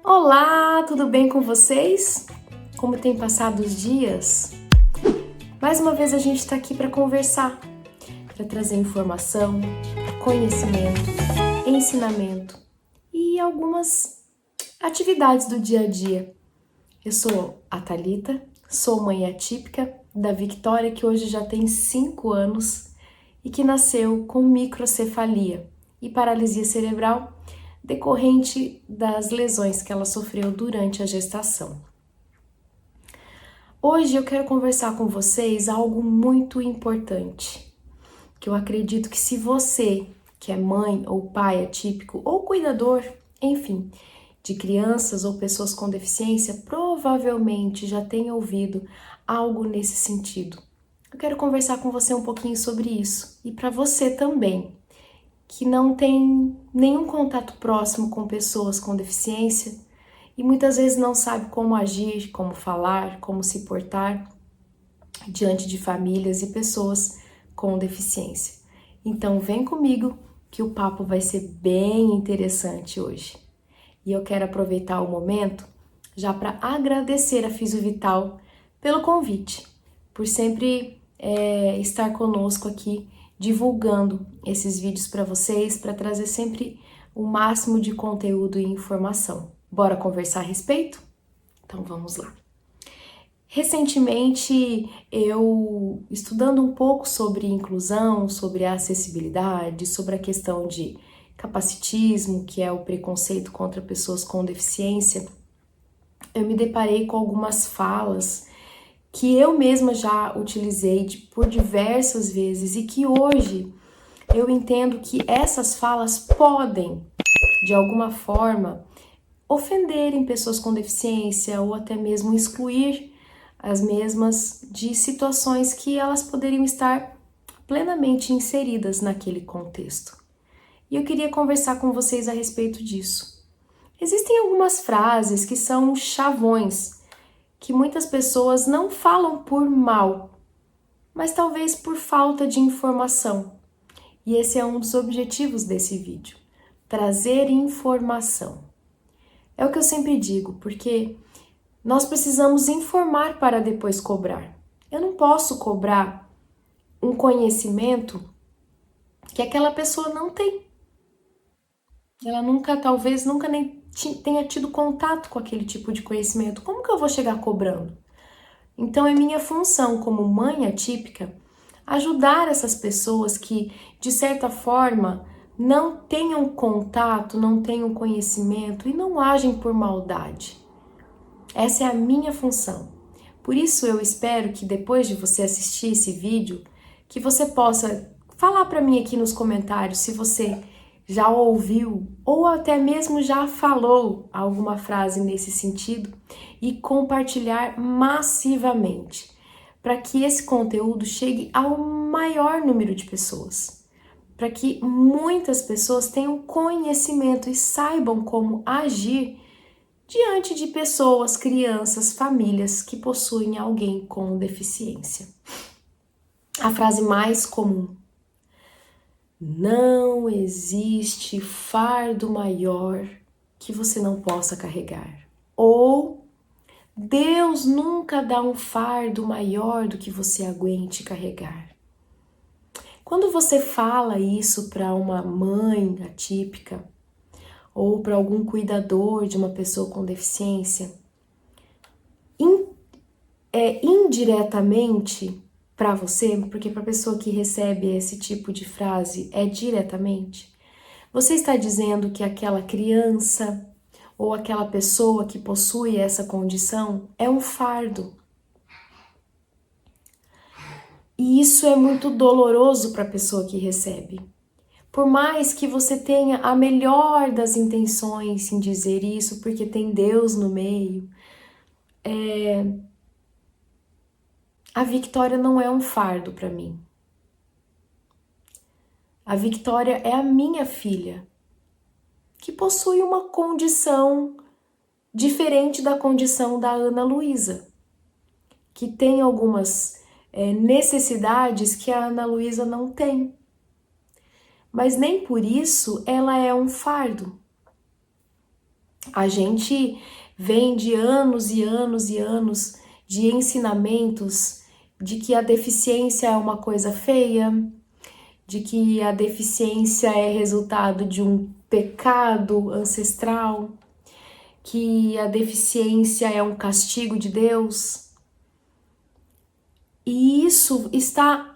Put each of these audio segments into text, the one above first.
Olá, tudo bem com vocês? Como tem passado os dias? Mais uma vez a gente está aqui para conversar, para trazer informação, conhecimento, ensinamento e algumas atividades do dia a dia. Eu sou a Thalita, sou mãe atípica da Victoria, que hoje já tem 5 anos e que nasceu com microcefalia e paralisia cerebral decorrente das lesões que ela sofreu durante a gestação. Hoje eu quero conversar com vocês algo muito importante, que eu acredito que se você, que é mãe ou pai atípico ou cuidador, enfim, de crianças ou pessoas com deficiência, provavelmente já tenha ouvido algo nesse sentido. Eu quero conversar com você um pouquinho sobre isso e para você também, que não tem nenhum contato próximo com pessoas com deficiência e muitas vezes não sabe como agir, como falar, como se portar diante de famílias e pessoas com deficiência. Então vem comigo que o papo vai ser bem interessante hoje. E eu quero aproveitar o momento já para agradecer a Fisiovital pelo convite, por sempre estar conosco aqui divulgando esses vídeos para vocês, para trazer sempre o máximo de conteúdo e informação. Bora conversar a respeito? Então vamos lá. Recentemente, eu estudando um pouco sobre inclusão, sobre acessibilidade, sobre a questão de capacitismo, que é o preconceito contra pessoas com deficiência, eu me deparei com algumas falas que eu mesma já utilizei por diversas vezes e que hoje eu entendo que essas falas podem, de alguma forma, ofenderem pessoas com deficiência ou até mesmo excluir as mesmas de situações que elas poderiam estar plenamente inseridas naquele contexto. E eu queria conversar com vocês a respeito disso. Existem algumas frases que são chavões, que muitas pessoas não falam por mal, mas talvez por falta de informação. E esse é um dos objetivos desse vídeo, trazer informação. É o que eu sempre digo, porque nós precisamos informar para depois cobrar. Eu não posso cobrar um conhecimento que aquela pessoa não tem. Ela talvez nunca nem tenha tido contato com aquele tipo de conhecimento. Como que eu vou chegar cobrando? Então é minha função como mãe atípica ajudar essas pessoas que, de certa forma, não tenham contato, não tenham conhecimento e não agem por maldade. Essa é a minha função. Por isso eu espero que depois de você assistir esse vídeo, que você possa falar para mim aqui nos comentários se você já ouviu ou até mesmo já falou alguma frase nesse sentido e compartilhar massivamente, para que esse conteúdo chegue ao maior número de pessoas, para que muitas pessoas tenham conhecimento e saibam como agir diante de pessoas, crianças, famílias que possuem alguém com deficiência. A frase mais comum: não existe fardo maior que você não possa carregar. Ou Deus nunca dá um fardo maior do que você aguente carregar. Quando você fala isso para uma mãe atípica ou para algum cuidador de uma pessoa com deficiência, indiretamente para você, porque para a pessoa que recebe esse tipo de frase é diretamente, você está dizendo que aquela criança ou aquela pessoa que possui essa condição é um fardo. E isso é muito doloroso para a pessoa que recebe. Por mais que você tenha a melhor das intenções em dizer isso, porque tem Deus no meio, a Victoria não é um fardo para mim. A Victoria é a minha filha, que possui uma condição diferente da condição da Ana Luísa, que tem algumas necessidades que a Ana Luísa não tem. Mas nem por isso ela é um fardo. A gente vem de anos e anos e anos de ensinamentos de que a deficiência é uma coisa feia, de que a deficiência é resultado de um pecado ancestral, que a deficiência é um castigo de Deus. E isso está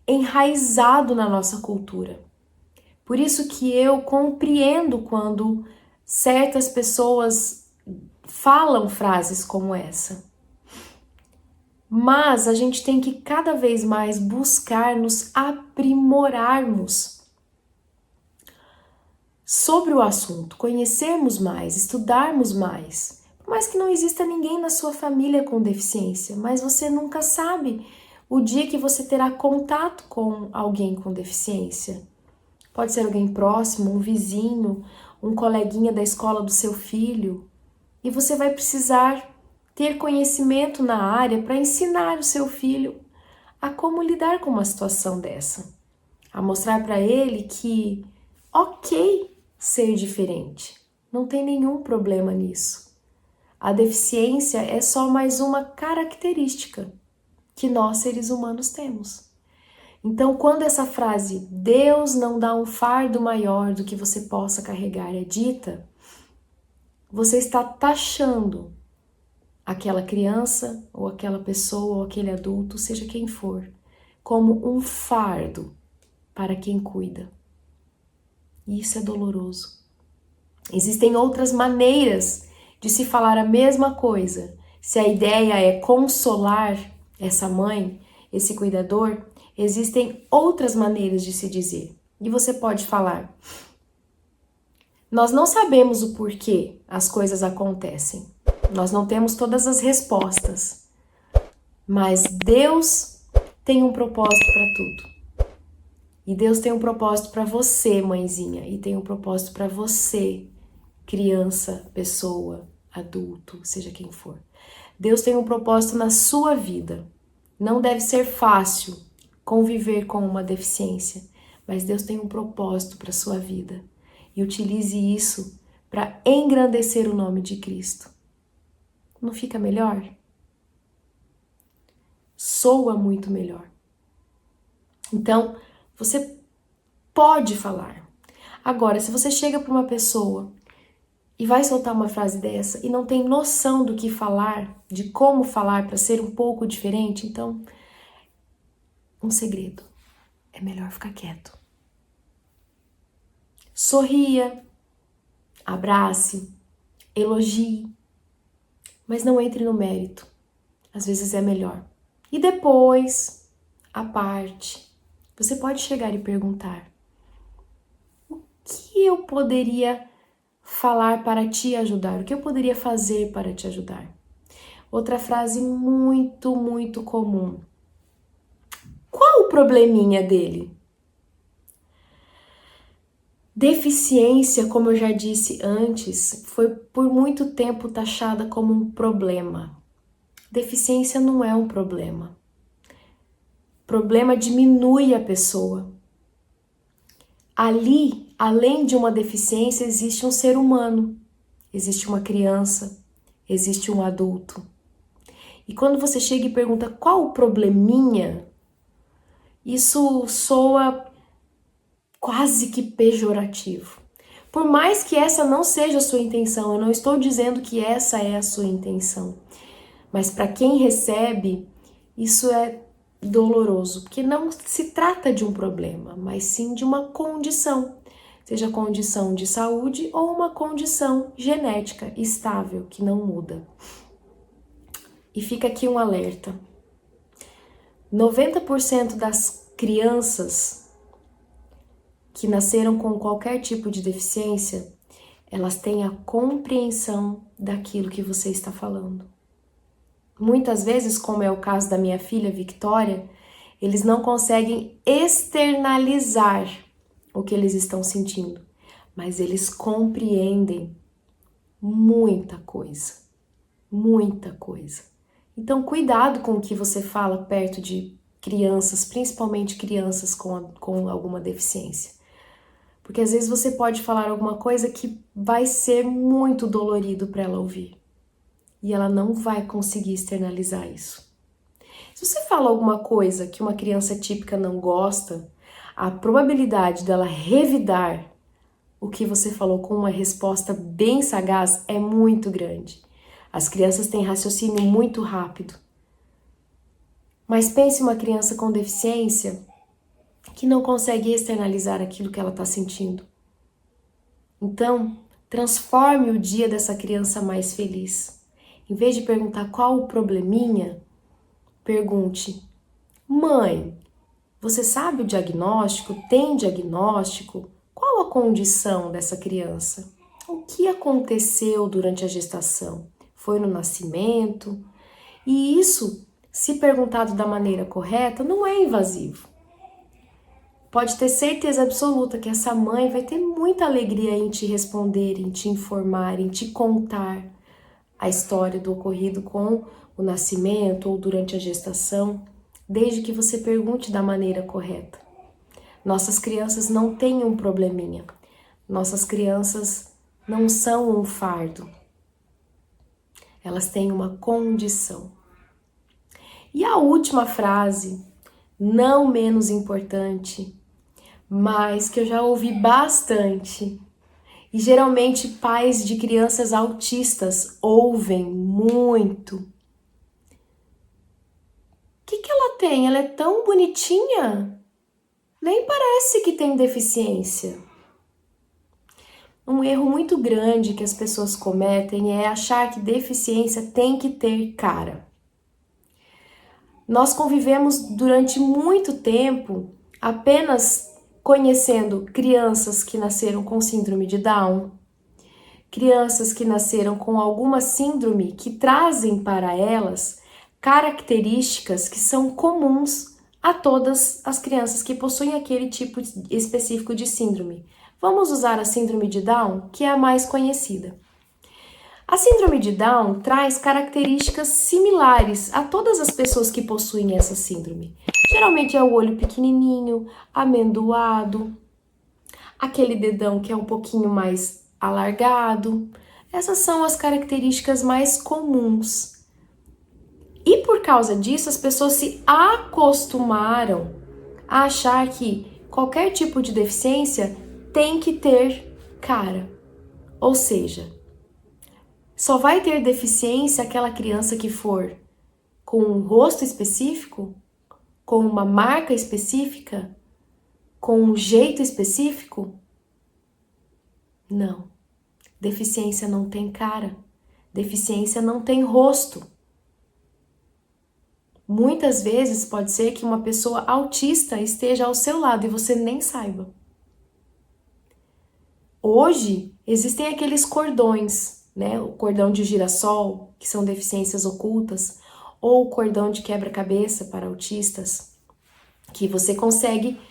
enraizado na nossa cultura. Por isso que eu compreendo quando certas pessoas falam frases como essa. Mas a gente tem que cada vez mais buscar nos aprimorarmos sobre o assunto, conhecermos mais, estudarmos mais. Por mais que não exista ninguém na sua família com deficiência, mas você nunca sabe o dia que você terá contato com alguém com deficiência. Pode ser alguém próximo, um vizinho, um coleguinha da escola do seu filho. E você vai precisar ter conhecimento na área para ensinar o seu filho a como lidar com uma situação dessa. A mostrar para ele que ok ser diferente, não tem nenhum problema nisso. A deficiência é só mais uma característica que nós seres humanos temos. Então, quando essa frase Deus não dá um fardo maior do que você possa carregar é dita, você está taxando aquela criança ou aquela pessoa ou aquele adulto, seja quem for, como um fardo para quem cuida. E isso é doloroso. Existem outras maneiras de se falar a mesma coisa. Se a ideia é consolar essa mãe, esse cuidador, existem outras maneiras de se dizer. E você pode falar: nós não sabemos o porquê as coisas acontecem. Nós não temos todas as respostas. Mas Deus tem um propósito para tudo. E Deus tem um propósito para você, mãezinha, e tem um propósito para você, criança, pessoa, adulto, seja quem for. Deus tem um propósito na sua vida. Não deve ser fácil conviver com uma deficiência, mas Deus tem um propósito para sua vida. E utilize isso para engrandecer o nome de Cristo. Não fica melhor? Soa muito melhor. Então, você pode falar. Agora, se você chega para uma pessoa e vai soltar uma frase dessa e não tem noção do que falar, de como falar para ser um pouco diferente, então, um segredo, é melhor ficar quieto. Sorria, abrace, elogie, mas não entre no mérito. Às vezes é melhor. E depois, à parte, você pode chegar e perguntar: o que eu poderia falar para te ajudar? O que eu poderia fazer para te ajudar? Outra frase muito, muito comum: qual o probleminha dele? Deficiência, como eu já disse antes, foi por muito tempo taxada como um problema. Deficiência não é um problema. Problema diminui a pessoa. Ali, além de uma deficiência, existe um ser humano, existe uma criança, existe um adulto. E quando você chega e pergunta qual o probleminha, isso soa quase que pejorativo. Por mais que essa não seja a sua intenção, eu não estou dizendo que essa é a sua intenção, mas para quem recebe, isso é doloroso, porque não se trata de um problema, mas sim de uma condição, seja condição de saúde ou uma condição genética estável, que não muda. E fica aqui um alerta: 90% das crianças que nasceram com qualquer tipo de deficiência, elas têm a compreensão daquilo que você está falando. Muitas vezes, como é o caso da minha filha Victoria, eles não conseguem externalizar o que eles estão sentindo, mas eles compreendem muita coisa, muita coisa. Então, cuidado com o que você fala perto de crianças, principalmente crianças com alguma deficiência. Porque às vezes você pode falar alguma coisa que vai ser muito dolorido para ela ouvir. E ela não vai conseguir externalizar isso. Se você fala alguma coisa que uma criança típica não gosta, a probabilidade dela revidar o que você falou com uma resposta bem sagaz é muito grande. As crianças têm raciocínio muito rápido. Mas pense uma criança com deficiência que não consegue externalizar aquilo que ela está sentindo. Então, transforme o dia dessa criança mais feliz. Em vez de perguntar qual o probleminha, pergunte: mãe, você sabe o diagnóstico? Tem diagnóstico? Qual a condição dessa criança? O que aconteceu durante a gestação? Foi no nascimento? E isso, se perguntado da maneira correta, não é invasivo. Pode ter certeza absoluta que essa mãe vai ter muita alegria em te responder, em te informar, em te contar a história do ocorrido com o nascimento ou durante a gestação, desde que você pergunte da maneira correta. Nossas crianças não têm um probleminha. Nossas crianças não são um fardo. Elas têm uma condição. E a última frase, não menos importante, mas que eu já ouvi bastante, e geralmente pais de crianças autistas ouvem muito. O que ela tem? Ela é tão bonitinha? Nem parece que tem deficiência. Um erro muito grande que as pessoas cometem é achar que deficiência tem que ter cara. Nós convivemos durante muito tempo apenas conhecendo crianças que nasceram com síndrome de Down, crianças que nasceram com alguma síndrome que trazem para elas características que são comuns a todas as crianças que possuem aquele tipo específico de síndrome. Vamos usar a síndrome de Down, que é a mais conhecida. A síndrome de Down traz características similares a todas as pessoas que possuem essa síndrome. Geralmente é o olho pequenininho, amendoado, aquele dedão que é um pouquinho mais alargado. Essas são as características mais comuns. E por causa disso, as pessoas se acostumaram a achar que qualquer tipo de deficiência tem que ter cara. Ou seja, só vai ter deficiência aquela criança que for com um rosto específico, com uma marca específica, com um jeito específico? Não. Deficiência não tem cara. Deficiência não tem rosto. Muitas vezes pode ser que uma pessoa autista esteja ao seu lado e você nem saiba. Hoje existem aqueles cordões, né? O cordão de girassol, que são deficiências ocultas, ou o cordão de quebra-cabeça para autistas, que você consegue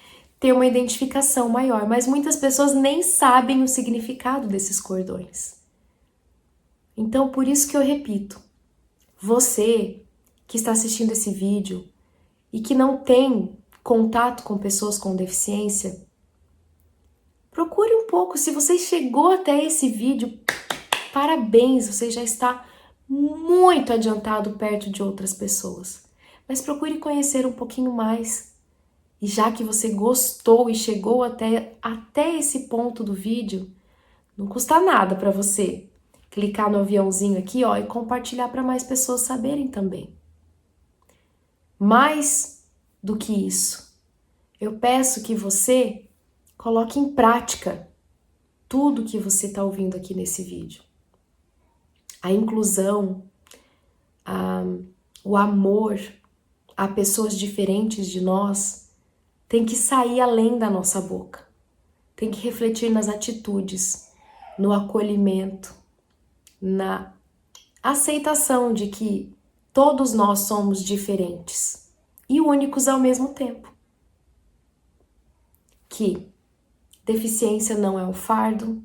ter uma identificação maior, mas muitas pessoas nem sabem o significado desses cordões. Então, por isso que eu repito, você que está assistindo esse vídeo e que não tem contato com pessoas com deficiência, procure um pouco. Se você chegou até esse vídeo, parabéns, você já está muito adiantado perto de outras pessoas. Mas procure conhecer um pouquinho mais. E já que você gostou e chegou até esse ponto do vídeo, não custa nada para você clicar no aviãozinho aqui, ó, e compartilhar para mais pessoas saberem também. Mais do que isso, eu peço que você coloque em prática tudo que você está ouvindo aqui nesse vídeo. A inclusão, o amor a pessoas diferentes de nós tem que sair além da nossa boca. Tem que refletir nas atitudes, no acolhimento, na aceitação de que todos nós somos diferentes e únicos ao mesmo tempo. Que deficiência não é um fardo,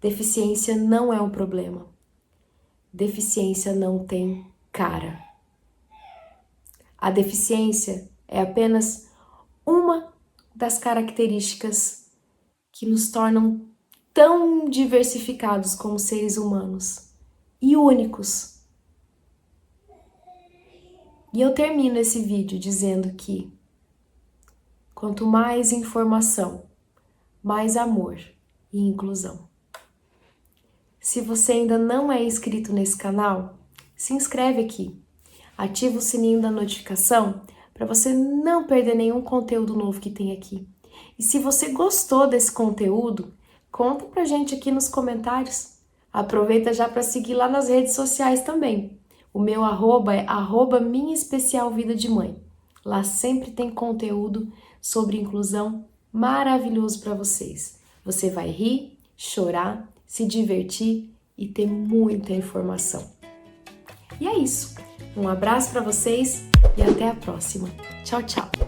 deficiência não é um problema, deficiência não tem cara. A deficiência é apenas uma das características que nos tornam tão diversificados como seres humanos e únicos. E eu termino esse vídeo dizendo que quanto mais informação, mais amor e inclusão. Se você ainda não é inscrito nesse canal, se inscreve aqui. Ativa o sininho da notificação para você não perder nenhum conteúdo novo que tem aqui. E se você gostou desse conteúdo, conta pra gente aqui nos comentários. Aproveita já para seguir lá nas redes sociais também. O meu arroba é @minhaespecialvidademãe. Lá sempre tem conteúdo sobre inclusão maravilhoso para vocês. Você vai rir, chorar, se divertir e ter muita informação. E é isso. Um abraço para vocês e até a próxima. Tchau, tchau!